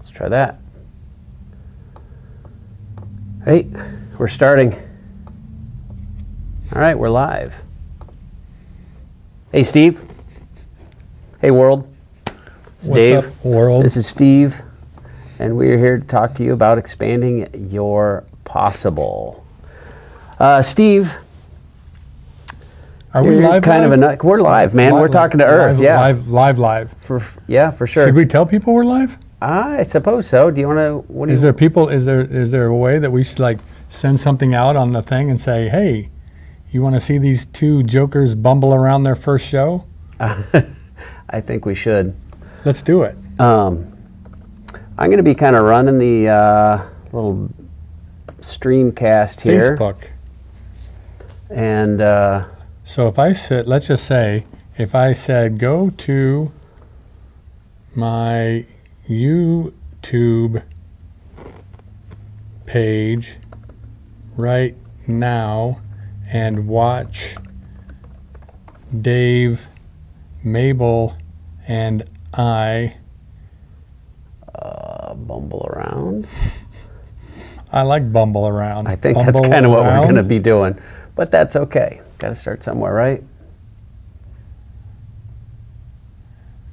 Let's try that. Hey, we're starting. All right, we're live. Hey, Steve. Hey, world. It's Dave. What's up, world? This is Steve, and we're here to talk to you about expanding your possible. Steve. Are we live? We're live, man. We're talking to Earth. Live. For sure. Should we tell people we're live? I suppose so. Do you want to? Is there a way that we should like send something out on the thing and say, hey, you want to see these two jokers bumble around their first show? I think we should. Let's do it. I'm going to be kind of running the little streamcast here. Facebook. And so if I said, let's just say, if I said, go to my YouTube page right now and watch Dave Mable and I bumble around. I like bumble around. I think that's kind of what we're going to be doing, but that's okay. Got to start somewhere, right?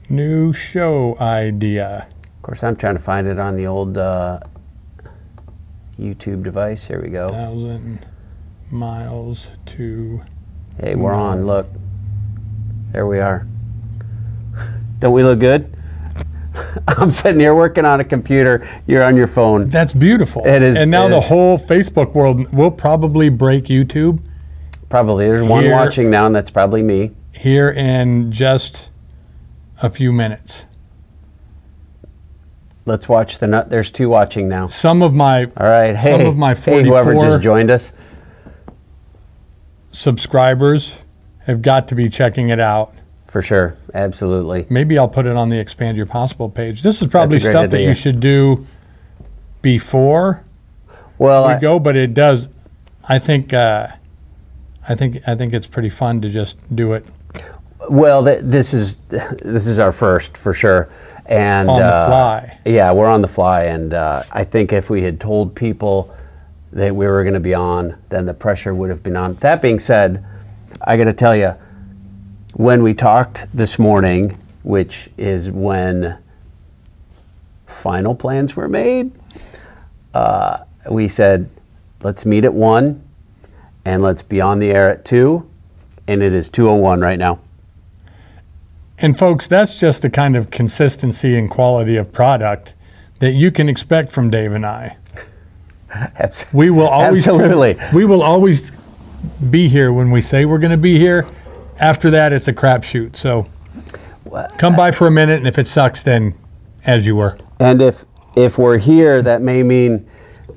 New show idea. Of course, I'm trying to find it on the old YouTube device. Here we go. 1,000 miles to. Hey, we're on. Look. There we are. Don't we look good? I'm sitting here working on a computer. You're on your phone. That's beautiful. It is. And now the whole Facebook world will probably break YouTube. Probably. There's one watching now, and that's probably me. Here in just a few minutes. Let's watch the nut. There's two watching now. Some of my all right. Hey, some of my 44 whoever just joined us, subscribers have got to be checking it out. For sure, absolutely. Maybe I'll put it on the Expand Your Possible page. This is probably stuff that you should do before we go, but it does. I think it's pretty fun to just do it. Well, this is our first for sure, and on the fly. Yeah, we're on the fly, and I think if we had told people that we were going to be on, then the pressure would have been on. That being said, I got to tell you, when we talked this morning, which is when final plans were made, we said, let's meet at 1 and let's be on the air at 2, and it is 2:01 right now. And folks, that's just the kind of consistency and quality of product that you can expect from Dave and I. We will always be here when we say we're going to be here. After that, it's a crapshoot. So come by for a minute, and if it sucks, then as you were. And if we're here, that may mean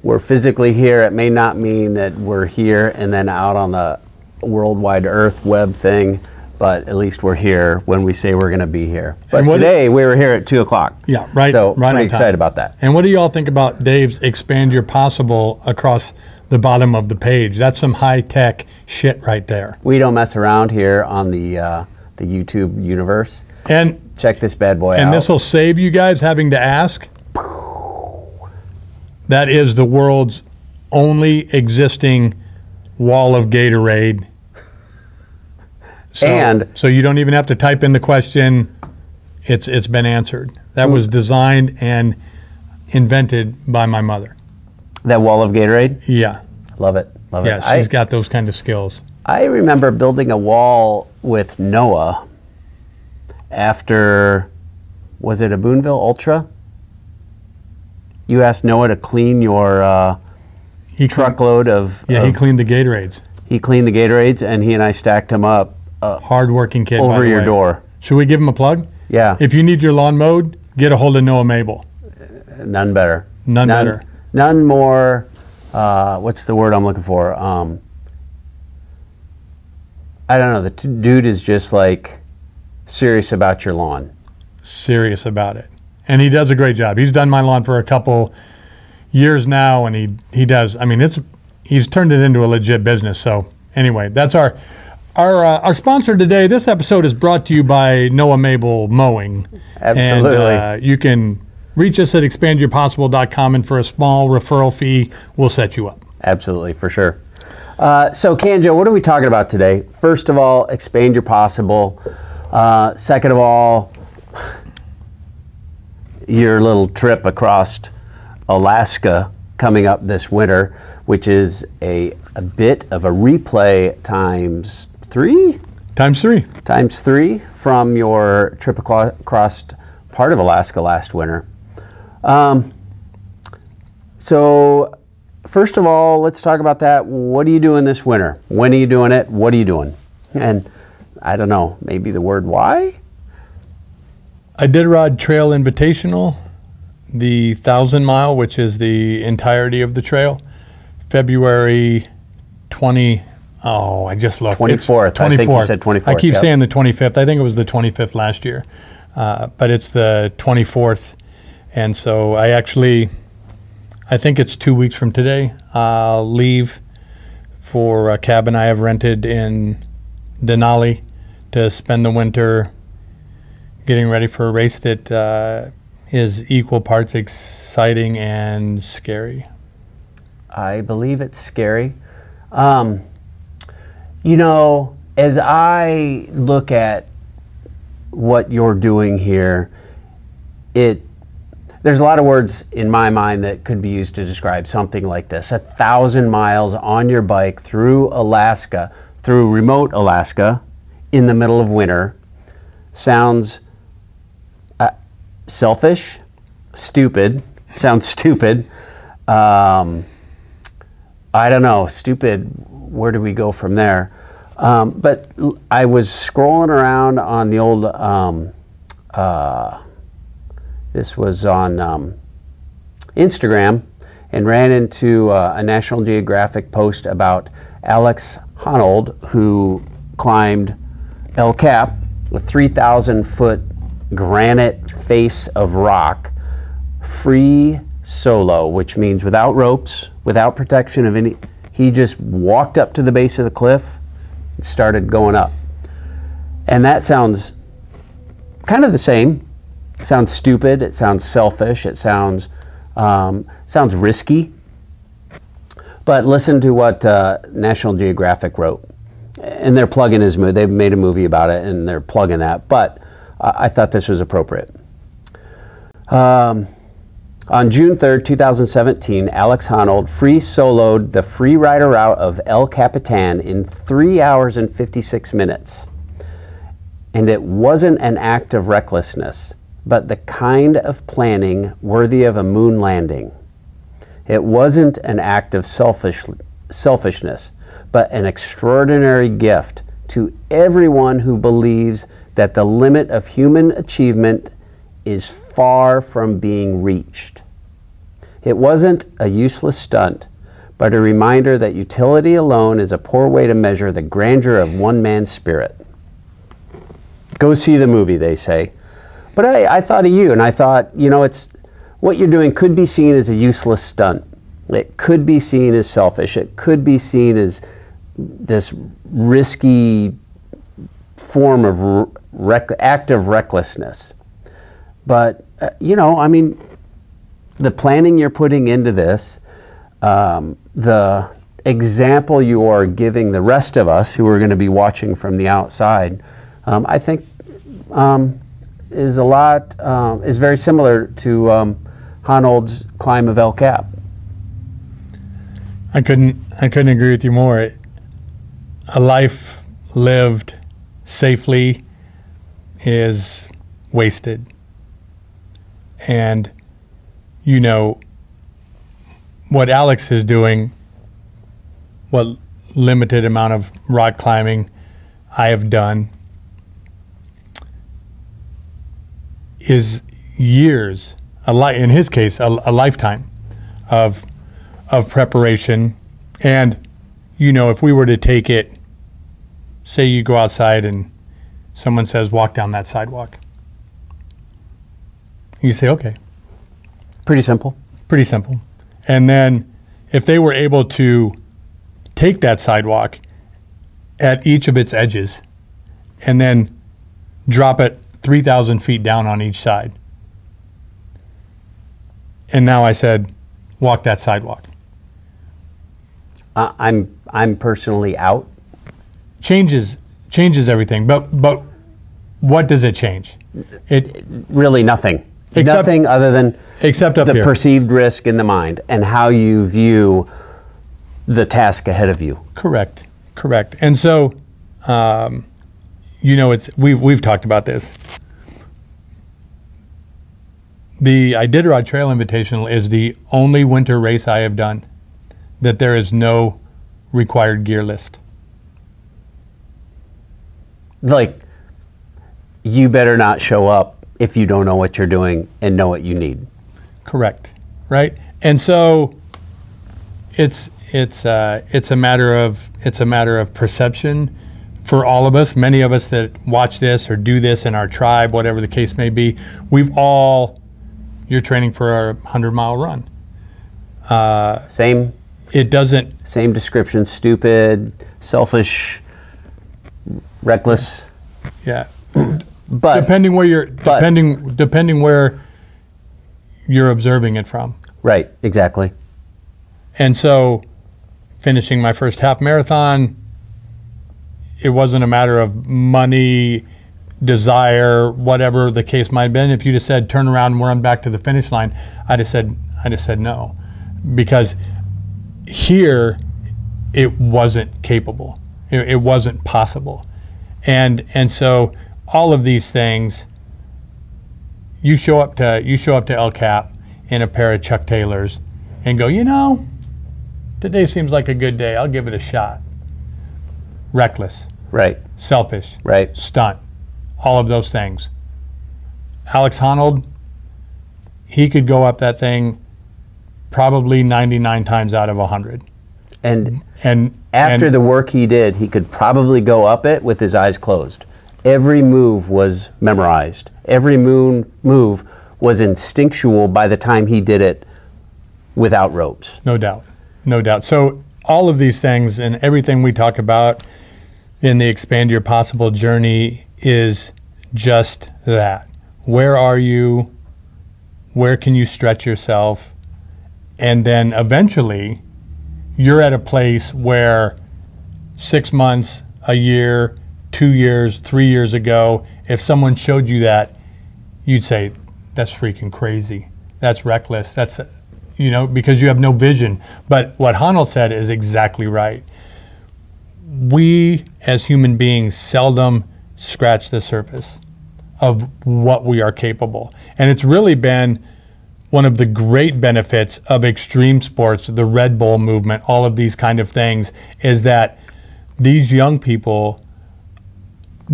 we're physically here. It may not mean that we're here and then out on the worldwide Earth web thing, but at least we're here when we say we're going to be here. But today, we were here at 2 o'clock. Yeah, right. So right pretty excited about that. And what do you all think about Dave's Expand Your Possible across the bottom of the page? That's some high-tech shit right there. We don't mess around here on the YouTube universe. And check this bad boy out. And this will save you guys having to ask. That is the world's only existing wall of Gatorade. So you don't even have to type in the question. It's been answered. That was designed and invented by my mother. That wall of Gatorade? Yeah. Love it. Love it. Yeah, she's got those kind of skills. I remember building a wall with Noah after, was it a Boonville Ultra? You asked Noah to clean your truckload of... Yeah, he cleaned the Gatorades. He cleaned the Gatorades, and he and I stacked them up. Hard-working kid, over your door. Should we give him a plug? Yeah. If you need your lawn mowed, get a hold of Noah Mable. None better. None better. None more, what's the word I'm looking for? I don't know. The dude is just like serious about your lawn. Serious about it. And he does a great job. He's done my lawn for a couple years now, and he does. I mean, he's turned it into a legit business. So anyway, that's our sponsor today. This episode is brought to you by Noah Mable Mowing. Absolutely. And you can reach us at expandyourpossible.com, and for a small referral fee, we'll set you up. Absolutely, for sure. So, Kanjo, what are we talking about today? First of all, expand your possible. Second of all, your little trip across Alaska coming up this winter, which is a bit of a replay times three? Times three. Times three from your trip across part of Alaska last winter. So, first of all, let's talk about that. What are you doing this winter? When are you doing it? What are you doing? And I don't know, maybe the word why? Iditarod Trail Invitational, the 1,000 mile, which is the entirety of the trail, February 20. Oh, I just looked. 24th. 24th. I think you said 24th. I keep saying the 25th. I think it was the 25th last year, but it's the 24th. And so I think it's 2 weeks from today. I'll leave for a cabin I have rented in Denali to spend the winter getting ready for a race that is equal parts exciting and scary. I believe it's scary. You know, as I look at what you're doing here, there's a lot of words in my mind that could be used to describe something like this. 1,000 miles on your bike through Alaska, through remote Alaska, in the middle of winter, sounds selfish, stupid, sounds stupid. I don't know, stupid, where do we go from there? But I was scrolling around on the old, this was on Instagram, and ran into a National Geographic post about Alex Honnold, who climbed El Cap, a 3,000-foot granite face of rock, free solo, which means without ropes, without protection of any. He just walked up to the base of the cliff and started going up. And that sounds kind of the same. It sounds stupid, it sounds selfish, it sounds risky. But listen to what National Geographic wrote. And they're plugging his movie. They've made a movie about it, and they're plugging that. But I thought this was appropriate. On June 3rd, 2017, Alex Honnold free soloed the free rider route of El Capitan in 3 hours and 56 minutes. And it wasn't an act of recklessness, but the kind of planning worthy of a moon landing. It wasn't an act of selfishness, but an extraordinary gift to everyone who believes that the limit of human achievement is far from being reached. It wasn't a useless stunt, but a reminder that utility alone is a poor way to measure the grandeur of one man's spirit. Go see the movie, they say. But I thought of you, and I thought, you know, what you're doing could be seen as a useless stunt. It could be seen as selfish. It could be seen as this risky form of act of recklessness. But, you know, I mean, the planning you're putting into this, the example you are giving the rest of us who are going to be watching from the outside, I think is very similar to Honnold's climb of El Cap. I couldn't agree with you more. A life lived safely is wasted. And, you know, what Alex is doing, what limited amount of rock climbing I have done, is years, in his case, a lifetime of preparation. And, you know, if we were to take it, say you go outside and someone says, walk down that sidewalk. You say, okay. Pretty simple. Pretty simple. And then if they were able to take that sidewalk at each of its edges and then drop it 3,000 feet down on each side, And now I said, walk that sidewalk. I'm personally out. Changes everything, but what does it change? It really nothing. Except, nothing other than except up the here. perceived risk in the mind and how you view the task ahead of you. Correct. And so, we've talked about this. The Iditarod Trail Invitational is the only winter race I have done that there is no required gear list. Like, you better not show up if you don't know what you're doing and know what you need. Correct. Right. And so it's a matter of perception for all of us. Many of us that watch this or do this in our tribe, whatever the case may be, you're training for a 100-mile run. Same description: stupid, selfish, reckless. Yeah. But depending where you're observing it from. Right, exactly. And so finishing my first half marathon, it wasn't a matter of money, desire, whatever the case might have been. If you just said turn around and run back to the finish line, I just said no. Because here it wasn't capable. It wasn't possible. And so all of these things, you show up to El Cap in a pair of Chuck Taylors and go, today seems like a good day. I'll give it a shot. Reckless. Right. Selfish. Right. Stunt. All of those things. Alex Honnold, he could go up that thing probably 99 times out of 100. And after the work he did, he could probably go up it with his eyes closed. Every move was memorized. Every move was instinctual by the time he did it without ropes. No doubt. So all of these things and everything we talk about in the Expand Your Possible journey is just that. Where are you? Where can you stretch yourself? And then eventually you're at a place where 6 months, a year, 2 years, 3 years ago, if someone showed you that, you'd say, that's freaking crazy. That's reckless. That's, because you have no vision. But what Honnold said is exactly right. We as human beings seldom scratch the surface of what we are capable. And it's really been one of the great benefits of extreme sports, the Red Bull movement, all of these kind of things, is that these young people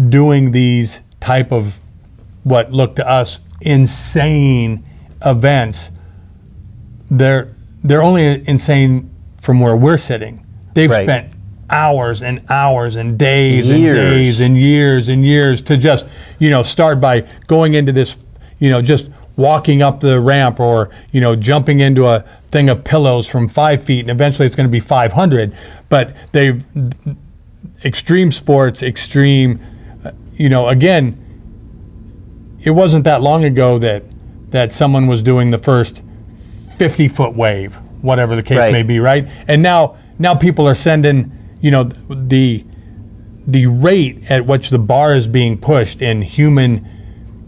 doing these type of what look to us insane events, they're only insane from where we're sitting. They've spent hours and hours and days and days and years and years to just, start by going into this, just walking up the ramp or, jumping into a thing of pillows from 5 feet and eventually it's going to be 500. But extreme sports, again, it wasn't that long ago that someone was doing the first 50-foot wave, whatever the case may be, right? And now people are sending, the rate at which the bar is being pushed in human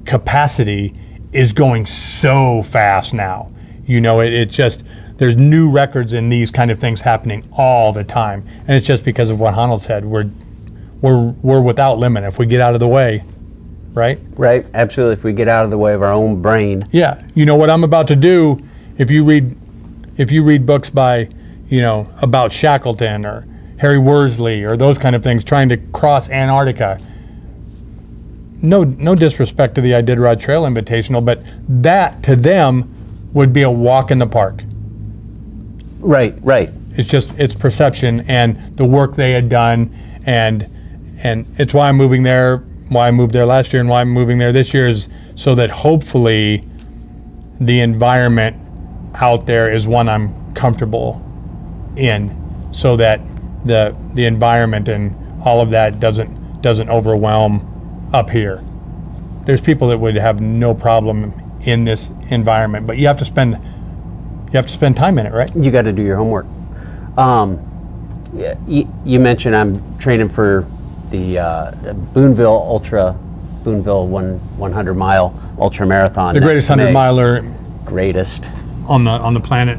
capacity is going so fast now. It's just, there's new records in these kind of things happening all the time. And it's just because of what Honnold said. We're without limit if we get out of the way, right? Right, absolutely. If we get out of the way of our own brain. Yeah, what I'm about to do, if you read books by, about Shackleton or Harry Worsley or those kind of things trying to cross Antarctica, no disrespect to the Iditarod Trail Invitational, but that to them would be a walk in the park. Right. It's perception and the work they had done, and it's why I'm moving there, why I moved there last year and why I'm moving there this year, is so that hopefully the environment out there is one I'm comfortable in, so that the environment and all of that doesn't overwhelm up here. There's people that would have no problem in this environment, but you have to spend you have to spend time in it, right? You got to do your homework. You mentioned I'm training for the Boonville 100 mile ultra marathon. The greatest 100-miler greatest on the planet.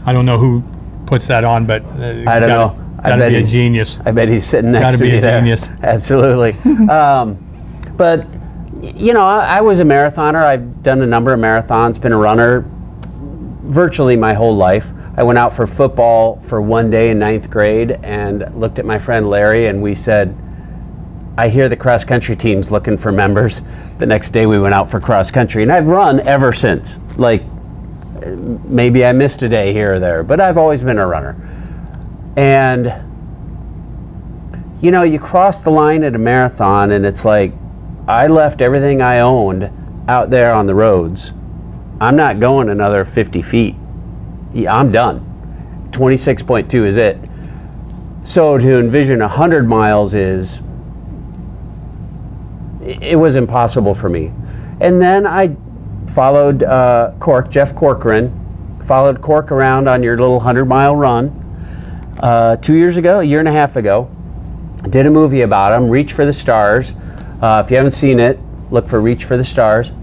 I don't know who puts that on, but I don't know. Got to be a genius. I bet he's sitting next to me there. Got to be a genius. Absolutely. But you know, I was a marathoner. I've done a number of marathons. Been a runner virtually my whole life. I went out for football for one day in 9th grade and looked at my friend Larry, and we said, I hear the cross country team's looking for members. The next day we went out for cross country, and I've run ever since. Like, maybe I missed a day here or there, but I've always been a runner. And you know, you cross the line at a marathon and it's like, I left everything I owned out there on the roads. I'm not going another 50 feet. Yeah, I'm done. 26.2 is it. So to envision 100 miles it was impossible for me. And then I followed Jeff Corcoran, followed Cork around on your little 100-mile run 2 years ago, a year and a half ago. Did a movie about him, Reach for the Stars. If you haven't seen it, look for Reach for the Stars.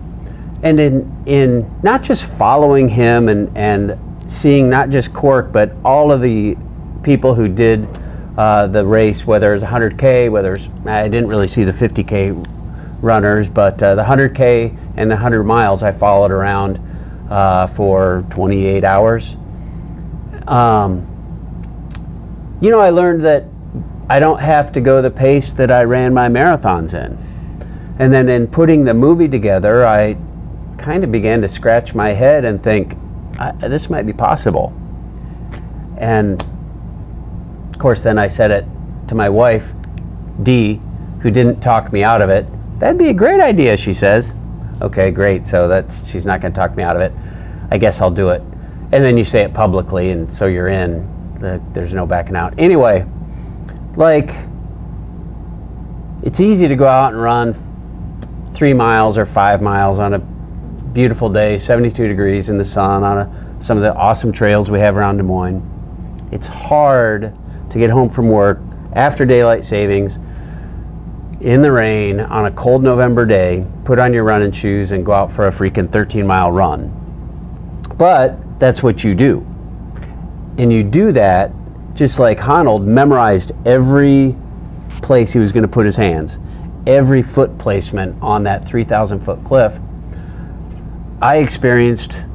And in not just following him and seeing not just Cork, but all of the people who did the race, whether it's 100K, I didn't really see the 50K runners, but the 100K and the 100 miles I followed around for 28 hours. You know, I learned that I don't have to go the pace that I ran my marathons in. And then in putting the movie together, I kind of began to scratch my head and think, this might be possible. And of course, then I said it to my wife, Dee, who didn't talk me out of it. That'd be a great idea, she says. Okay, great. So she's not going to talk me out of it. I guess I'll do it. And then you say it publicly, and so you're in. There's no backing out. Anyway, like, it's easy to go out and run 3 miles or 5 miles on a beautiful day, 72 degrees in the sun on some of the awesome trails we have around Des Moines. It's hard to get home from work after daylight savings in the rain on a cold November day, put on your running shoes and go out for a freaking 13-mile run. But that's what you do. And you do that just like Honnold memorized every place he was going to put his hands, every foot placement on that 3,000-foot cliff. I experienced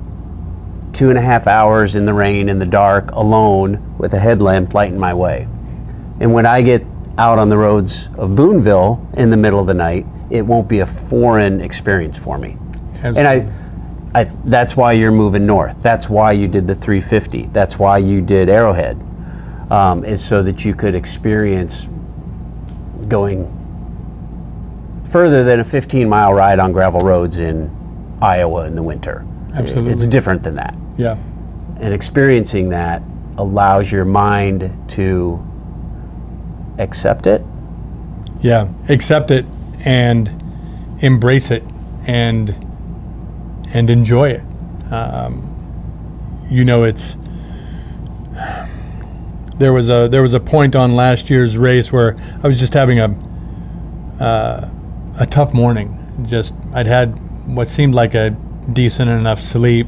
2.5 hours in the rain, in the dark, alone, with a headlamp lighting my way. And when I get out on the roads of Boonville in the middle of the night, it won't be a foreign experience for me. Absolutely. And that's why you're moving north. That's why you did the 350. That's why you did Arrowhead, is so that you could experience going further than a 15-mile ride on gravel roads in Iowa in the winter. Absolutely. It's different than that. Yeah. And experiencing that allows your mind to accept it. Yeah, accept it and embrace it and enjoy it. You know, there was a point on last year's race where I was just having a tough morning. I'd had what seemed like a decent enough sleep,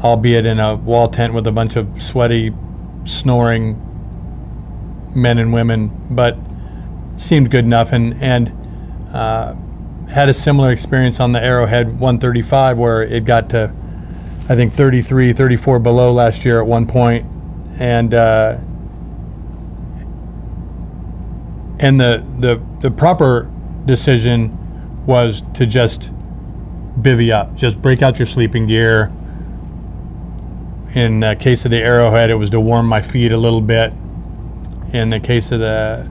albeit in a wall tent with a bunch of sweaty, snoring men and women, but seemed good enough, and had a similar experience on the Arrowhead 135 where it got to, I think, 33, 34 below last year at one point, and the proper decision was to just bivvy up, just break out your sleeping gear. In the case of the Arrowhead, it was to warm my feet a little bit. In the case of the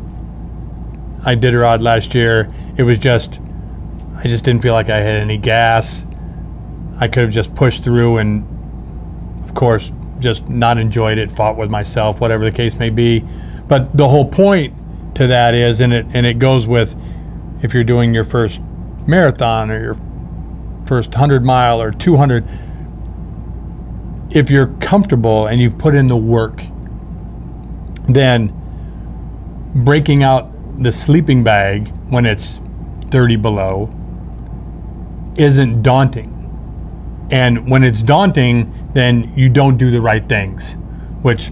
Iditarod last year, it was I just didn't feel like I had any gas. I could have just pushed through and, of course, just not enjoyed it, fought with myself, whatever the case may be. But the whole point to that is, and it goes with if you're doing your first marathon or your first 100-mile or 200, if you're comfortable and you've put in the work, then breaking out the sleeping bag when it's 30 below isn't daunting. And when it's daunting, then you don't do the right things, which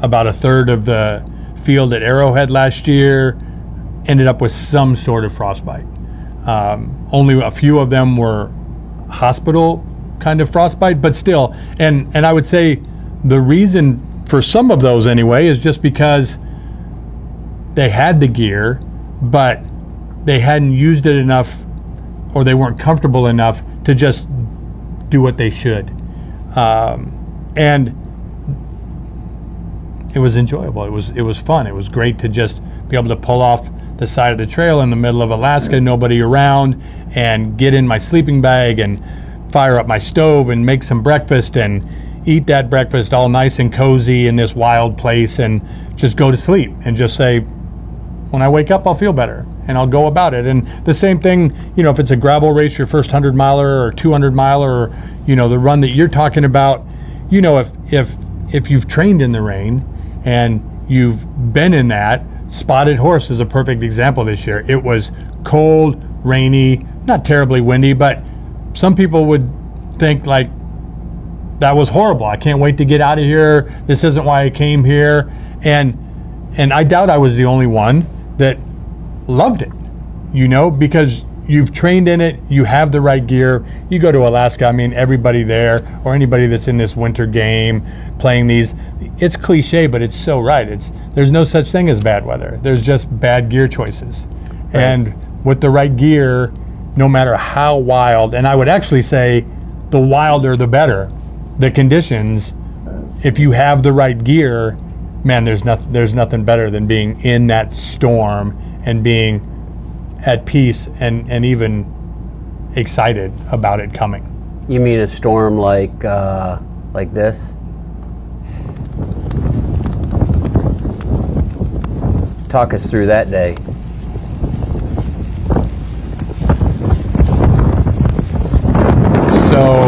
about a third of the field at Arrowhead last year ended up with some sort of frostbite. Only a few of them were hospital kind of frostbite, but still. And I would say the reason for some of those anyway is just because they had the gear, but they hadn't used it enough, or they weren't comfortable enough to just do what they should. And it was enjoyable. It was fun. It was great to just be able to pull off the side of the trail in the middle of Alaska, nobody around, and get in my sleeping bag and fire up my stove and make some breakfast and eat that breakfast all nice and cozy in this wild place, and just go to sleep and just say, when I wake up, I'll feel better and I'll go about it. And the same thing, you know, if it's a gravel race, your first 100 miler or 200 miler, or, you know, the run that you're talking about, you know, if you've trained in the rain and you've been in that, Spotted Horse is a perfect example this year. It was cold, rainy, not terribly windy, but some people would think like, that was horrible. I can't wait to get out of here. This isn't why I came here. And I doubt I was the only one that loved it, you know, because you've trained in it, you have the right gear. You go to Alaska, I mean, everybody there, or anybody that's in this winter game playing these, it's cliche, but it's so right. There's no such thing as bad weather. There's just bad gear choices. Right. And with the right gear, no matter how wild, and I would actually say the wilder the better, the conditions, if you have the right gear, man, there's nothing better than being in that storm and being at peace and even excited about it coming. You mean a storm like this? Talk us through that day. So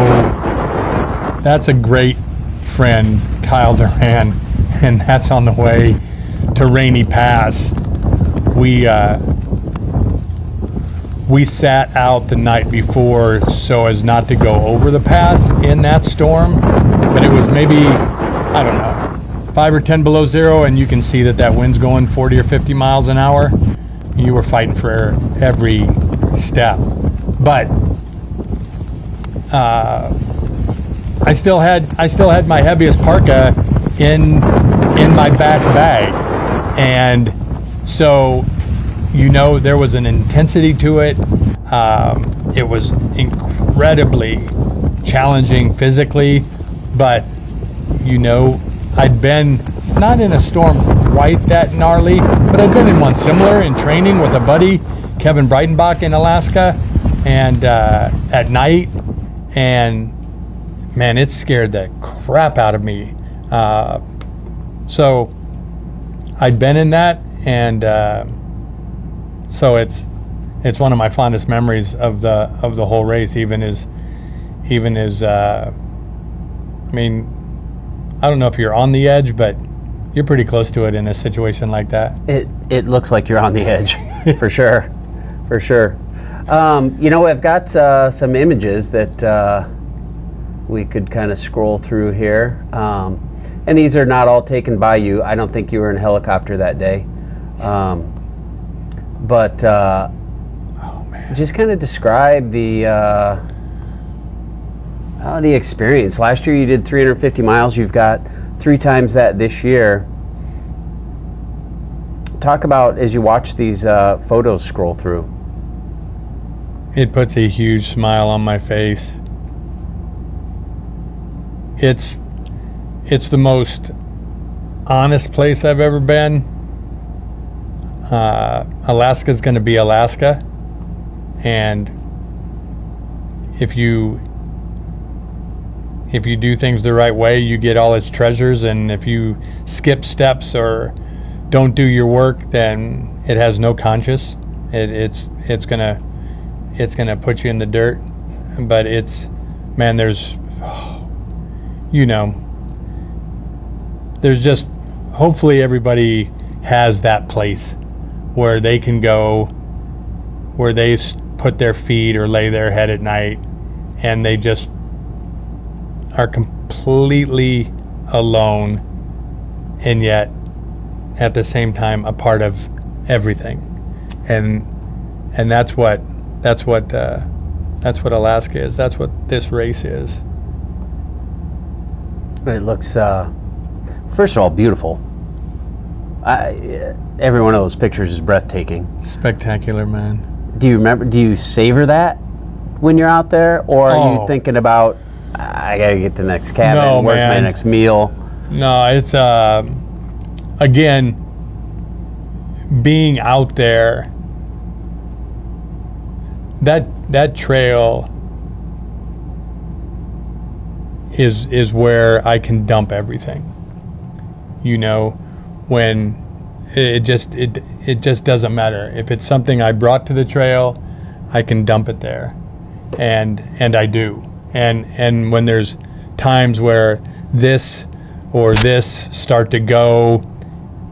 that's a great friend, Kyle Duran, and that's on the way to Rainy Pass. We sat out the night before so as not to go over the pass in that storm, but it was maybe, I don't know, 5 or 10 below zero, and you can see that wind's going 40 or 50 miles an hour. You were fighting for every step. But I still had my heaviest parka in my back bag, and so, you know, there was an intensity to it. It was incredibly challenging physically, but, you know, I'd been not in a storm quite that gnarly, but I'd been in one similar in training with a buddy, Kevin Breitenbach, in Alaska, and at night, and man, it scared the crap out of me. So I'd been in that, and so it's one of my fondest memories of the whole race. Even as I mean, I don't know if you're on the edge, but you're pretty close to it in a situation like that. It looks like you're on the edge, for sure, for sure. You know, I've got some images that we could kind of scroll through here, and these are not all taken by you. I don't think you were in a helicopter that day, but oh, man. Just kind of describe the experience. Last year you did 350 miles. You've got 3 times that this year. Talk about, as you watch these photos scroll through. It puts a huge smile on my face. It's the most honest place I've ever been. Alaska's going to be Alaska, and if you do things the right way, you get all its treasures, and if you skip steps or don't do your work, then it has no conscience. It's gonna put you in the dirt. But man, you know, there's just, hopefully everybody has that place where they can go, where they put their feet or lay their head at night, and they just are completely alone, and yet at the same time a part of everything. And that's what Alaska is. That's what this race is. It looks, first of all, beautiful. Every one of those pictures is breathtaking. Spectacular, man. Do you savor that when you're out there, or are you thinking about, I gotta get to the next cabin, No, where's man. my next meal? No, it's again, being out there, that trail is where I can dump everything. You know, when it just doesn't matter. If it's something I brought to the trail, I can dump it there, and I do. And when there's times where this or this start to go,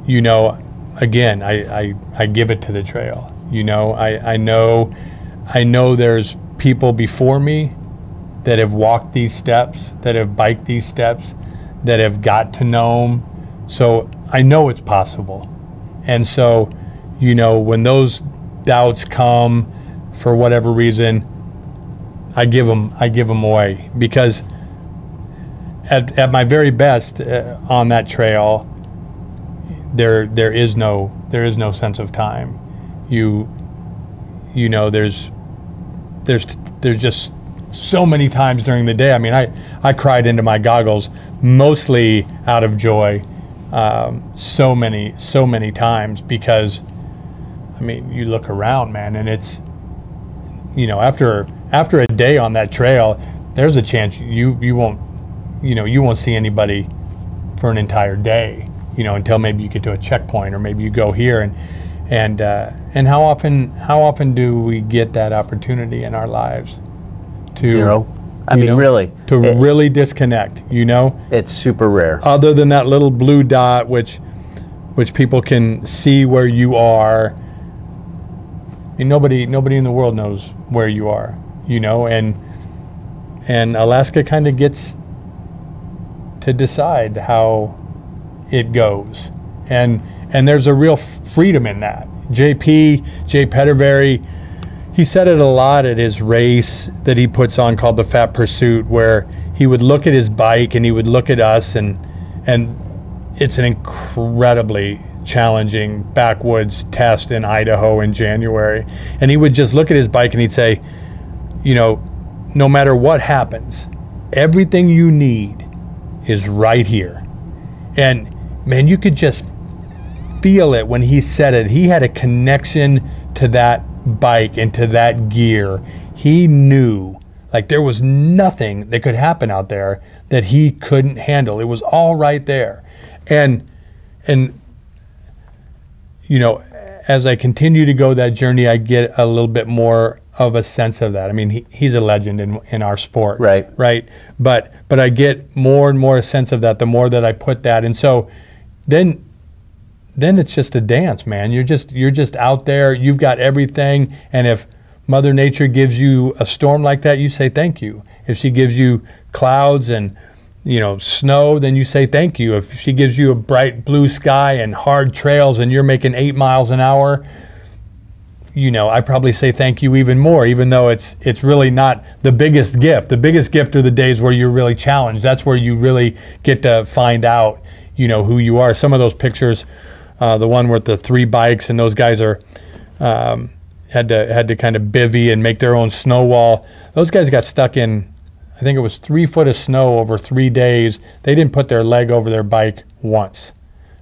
you know, again, I give it to the trail. You know, I know there's people before me that have walked these steps, that have biked these steps, that have got to Nome. So I know it's possible. And so, you know, when those doubts come for whatever reason, I give them away, because at my very best on that trail, there is no sense of time. You know, there's just so many times during the day. I mean, I cried into my goggles, mostly out of joy, so many times, because I mean, you look around, man, and it's, you know, after a day on that trail, there's a chance you won't see anybody for an entire day, you know, until maybe you get to a checkpoint, or maybe you go here, and how often do we get that opportunity in our lives to Zero. I mean, really, really disconnect, you know? It's super rare. Other than that little blue dot, which people can see where you are. I mean, nobody in the world knows where you are, you know, and Alaska kind of gets to decide how it goes, and there's a real freedom in that. Jay Petterberry, he said it a lot at his race that he puts on called the Fat Pursuit, where he would look at his bike and he would look at us, and it's an incredibly challenging backwoods test in Idaho in January, and he would just look at his bike and he'd say, you know, no matter what happens, everything you need is right here. And man, you could just feel it when he said it. He had a connection to that bike and to that gear. He knew, like, there was nothing that could happen out there that he couldn't handle. It was all right there. And you know, as I continue to go that journey, I get a little bit more of a sense of that. I mean, he's a legend in our sport, right? But I get more and more a sense of that the more that I put that. And so then it's just a dance, man. You're just out there. You've got everything, and if Mother Nature gives you a storm like that, you say thank you. If she gives you clouds and, you know, snow, then you say thank you. If she gives you a bright blue sky and hard trails and you're making 8 miles an hour, you know, I probably say thank you even more, even though it's really not the biggest gift. The biggest gift are the days where you're really challenged. That's where you really get to find out, you know, who you are. Some of those pictures, the one with the 3 bikes and those guys are had to kind of bivvy and make their own snow wall. Those guys got stuck in, I think it was 3 foot of snow over 3 days. They didn't put their leg over their bike once.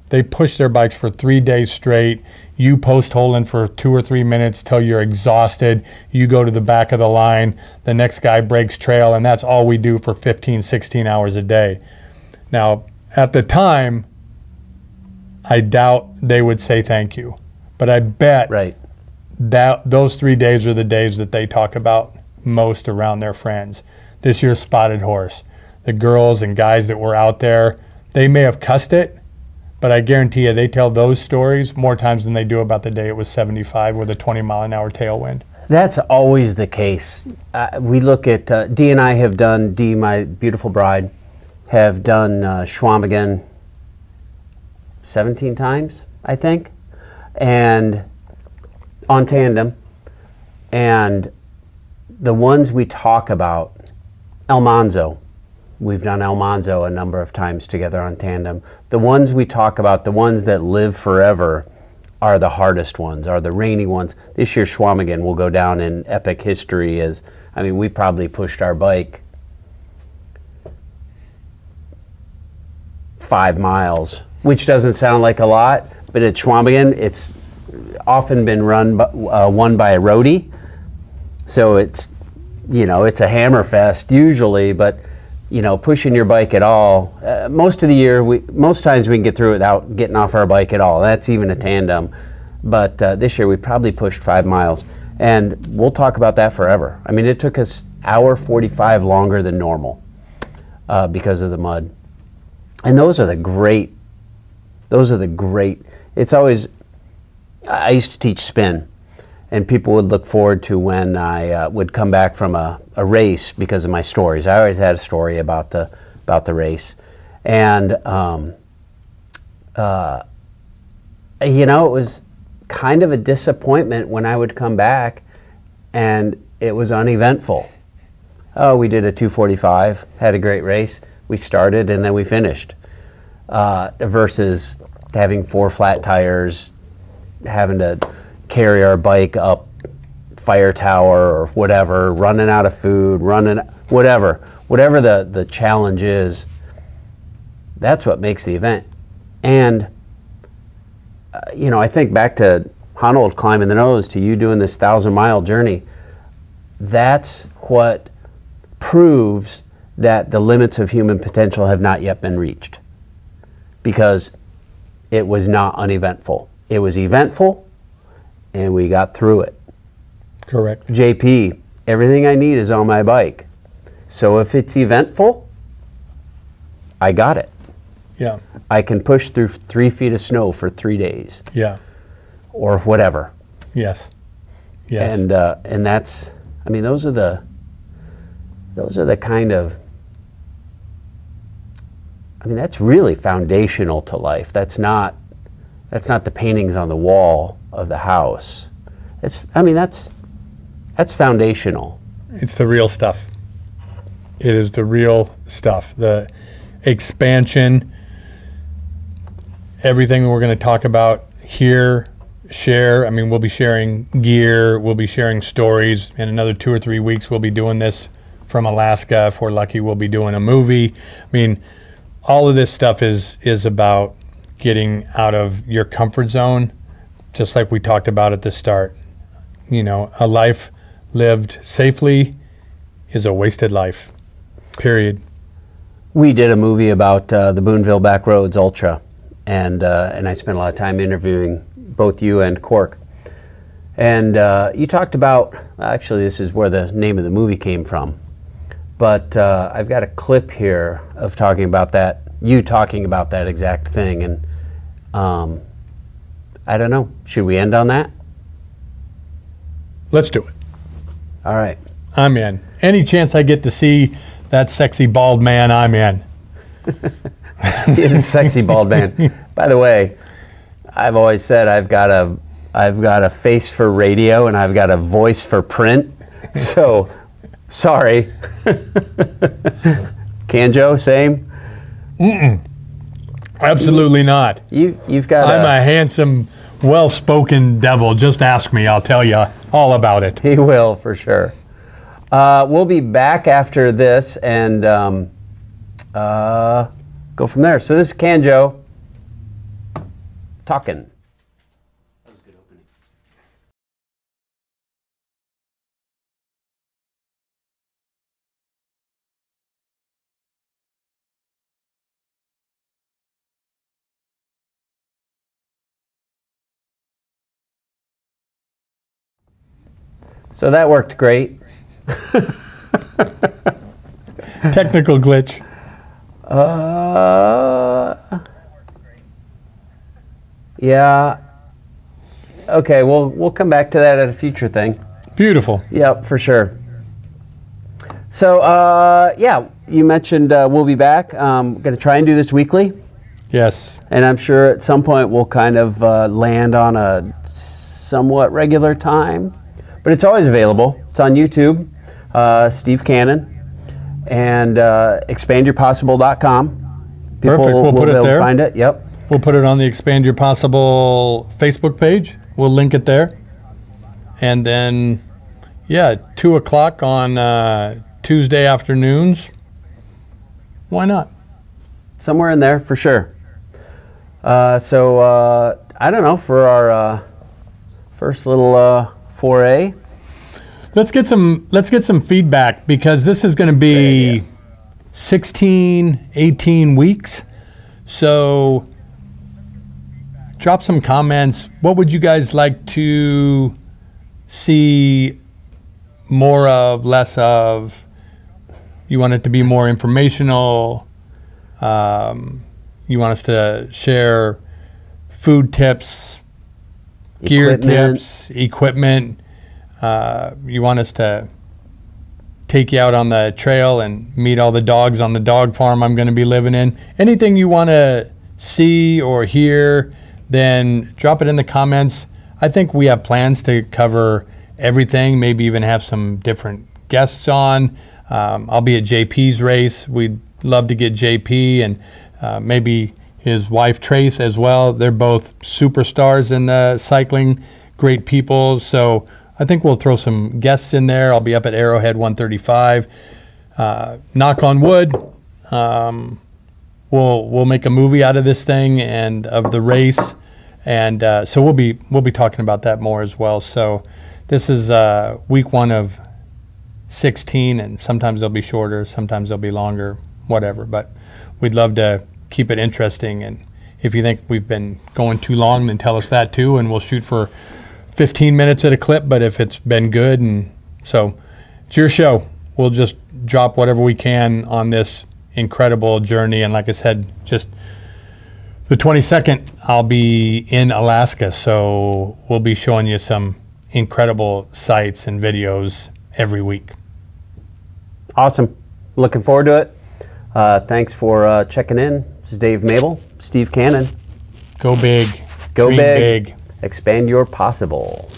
They pushed their bikes for 3 days straight. You post holing for 2 or 3 minutes till you're exhausted. You go to the back of the line. The next guy breaks trail, and that's all we do for 15, 16 hours a day. Now, at the time, I doubt they would say thank you. But I bet that those 3 days are the days that they talk about most around their friends. This year's spotted horse, the girls and guys that were out there, they may have cussed it, but I guarantee you they tell those stories more times than they do about the day it was 75 with a 20-mile-an-hour tailwind. That's always the case. We look at, Dee and I have done, Dee, my beautiful bride, have done Schwamigan 17 times, I think, and on tandem. And the ones we talk about, El Monzo, we've done El Monzo a number of times together on tandem. The ones we talk about, the ones that live forever, are the hardest ones, are the rainy ones. This year Schwamigan will go down in epic history as, I mean, we probably pushed our bike 5 miles, which doesn't sound like a lot, but at Schwamigan, it's often been won by a roadie. So it's, you know, it's a hammer fest usually, but you know, pushing your bike at all, most of the year, most times we can get through it without getting off our bike at all. That's even a tandem. But this year we probably pushed 5 miles. And we'll talk about that forever. I mean, it took us hour 45 longer than normal because of the mud. And those are the great, it's always, I used to teach spin. And people would look forward to when I would come back from a race because of my stories. I always had a story about the race, and you know, it was kind of a disappointment when I would come back, and it was uneventful. Oh, we did a 2:45, had a great race. We started and then we finished. Versus having 4 flat tires, having to carry our bike up fire tower or whatever, running out of food, whatever the challenge is. That's what makes the event. And you know, I think back to Honold climbing the nose, to you doing this 1,000-mile journey. That's what proves that the limits of human potential have not yet been reached, because it was not uneventful. It was eventful, and we got through it. Correct. JP, everything I need is on my bike. So if it's eventful, I got it. Yeah. I can push through 3 feet of snow for 3 days. Yeah. Or whatever. Yes. Yes. And that's, I mean, those are the kind of, I mean, that's really foundational to life. That's not the paintings on the wall of the house. I mean, that's foundational. It's the real stuff. It is the real stuff. The expansion, everything we're going to talk about here, share. I mean, we'll be sharing gear. We'll be sharing stories. In another 2 or 3 weeks, we'll be doing this from Alaska. If we're lucky, we'll be doing a movie. I mean, all of this stuff is about getting out of your comfort zone, just like we talked about at the start. You know, a life lived safely is a wasted life, period. We did a movie about the Boonville Backroads Ultra, and I spent a lot of time interviewing both you and Cork. And you talked about, actually this is where the name of the movie came from, but I've got a clip here of talking about that, you talking about that exact thing, and I don't know, should we end on that? Let's do it. All right. I'm in. Any chance I get to see that sexy bald man, I'm in. He is a sexy bald man. By the way, I've always said I've got a face for radio and I've got a voice for print. So, sorry. Canjo, same? Mm-mm. Absolutely not. You've got. I'm a handsome, well-spoken devil. Just ask me. I'll tell you all about it. He will, for sure. We'll be back after this and go from there. So this is Canjo talking. That was a good opening. So that worked great. Technical glitch. Yeah. Okay, we'll come back to that at a future thing. Beautiful. Yep, for sure. So, yeah, you mentioned we'll be back. Going to try and do this weekly. Yes. And I'm sure at some point we'll kind of land on a somewhat regular time. But it's always available. It's on YouTube, Steve Cannon, and expandyourpossible.com. Perfect. We'll put it there. Find it. Yep. We'll put it on the Expand Your Possible Facebook page. We'll link it there. And then, yeah, 2 o'clock on Tuesday afternoons. Why not? Somewhere in there, for sure. So, I don't know, for our first little foray. Let's get some feedback, because this is going to be 16, 18 weeks. So drop some comments. What would you guys like to see more of, less of? You want it to be more informational? You want us to share food tips, gear tips, equipment? You want us to take you out on the trail and meet all the dogs on the dog farm I'm going to be living in? Anything you want to see or hear, then drop it in the comments. I think we have plans to cover everything, maybe even have some different guests on. I'll be at JP's race. We'd love to get JP and maybe his wife Trace as well. They're both superstars in the cycling, great people. So I think we'll throw some guests in there. I'll be up at Arrowhead 135. Knock on wood. We'll make a movie out of this thing and of the race, and so we'll be talking about that more as well. So this is week 1 of 16, and sometimes they'll be shorter, sometimes they'll be longer, whatever. But we'd love to keep it interesting. And if you think we've been going too long, then tell us that too, and we'll shoot for 15 minutes at a clip. But if it's been good, and so it's your show. We'll just drop whatever we can on this incredible journey. And like I said, just the 22nd, I'll be in Alaska. So we'll be showing you some incredible sights and videos every week. Awesome. Looking forward to it. Thanks for checking in. This is Dave Mable, Steve Cannon. Go big. Go Dream big. Expand your possible.